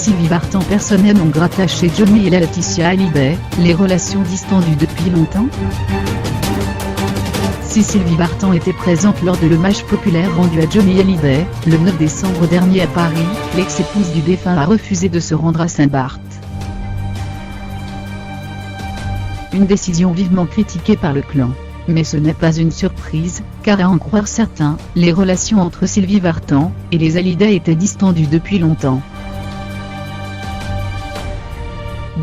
Sylvie Vartan persona non grata chez Johnny et Laetitia Hallyday, les relations distendues depuis longtemps. Si Sylvie Vartan était présente lors de l'hommage populaire rendu à Johnny Hallyday, le 9 décembre dernier à Paris, l'ex-épouse du défunt a refusé de se rendre à Saint-Barth. Une décision vivement critiquée par le clan. Mais ce n'est pas une surprise, car à en croire certains, les relations entre Sylvie Vartan et les Hallyday étaient distendues depuis longtemps.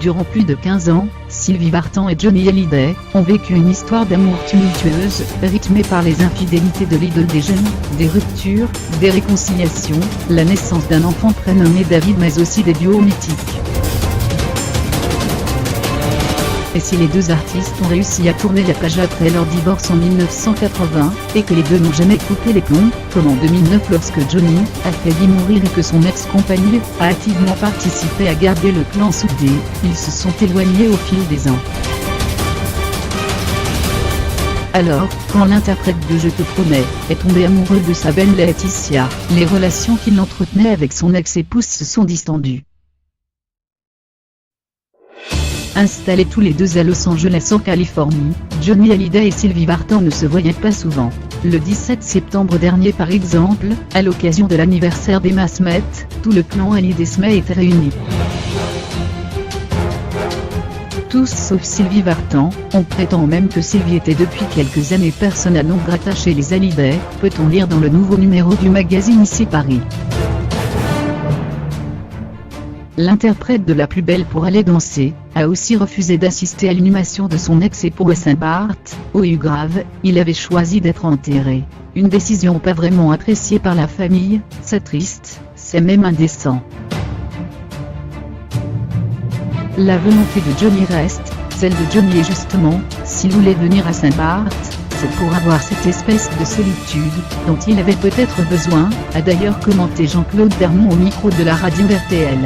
Durant plus de 15 ans, Sylvie Vartan et Johnny Hallyday ont vécu une histoire d'amour tumultueuse, rythmée par les infidélités de l'idole des jeunes, des ruptures, des réconciliations, la naissance d'un enfant prénommé David mais aussi des duos mythiques. Et si les deux artistes ont réussi à tourner la page après leur divorce en 1980, et que les deux n'ont jamais coupé les plombs, comme en 2009 lorsque Johnny a failli mourir et que son ex-compagne a activement participé à garder le clan soudé, ils se sont éloignés au fil des ans. Alors, quand l'interprète de Je te promets est tombé amoureux de sa belle Laetitia, les relations qu'il entretenait avec son ex-épouse se sont distendues. Installés tous les deux à Los Angeles en Californie, Johnny Hallyday et Sylvie Vartan ne se voyaient pas souvent. Le 17 septembre dernier par exemple, à l'occasion de l'anniversaire d'Emma Smith, tout le clan Hallyday Smith était réuni. Tous sauf Sylvie Vartan, on prétend même que Sylvie était depuis quelques années persona non grata chez les Hallyday, peut-on lire dans le nouveau numéro du magazine Ici Paris. L'interprète de La plus belle pour aller danser a aussi refusé d'assister à l'inhumation de son ex-époux à Saint-Barth, au Hugrave, il avait choisi d'être enterré. Une décision pas vraiment appréciée par la famille, c'est triste, c'est même indécent. La volonté de Johnny reste, celle de Johnny est justement, s'il voulait venir à Saint-Barth, c'est pour avoir cette espèce de solitude, dont il avait peut-être besoin, a d'ailleurs commenté Jean-Claude Vermont au micro de la radio RTL.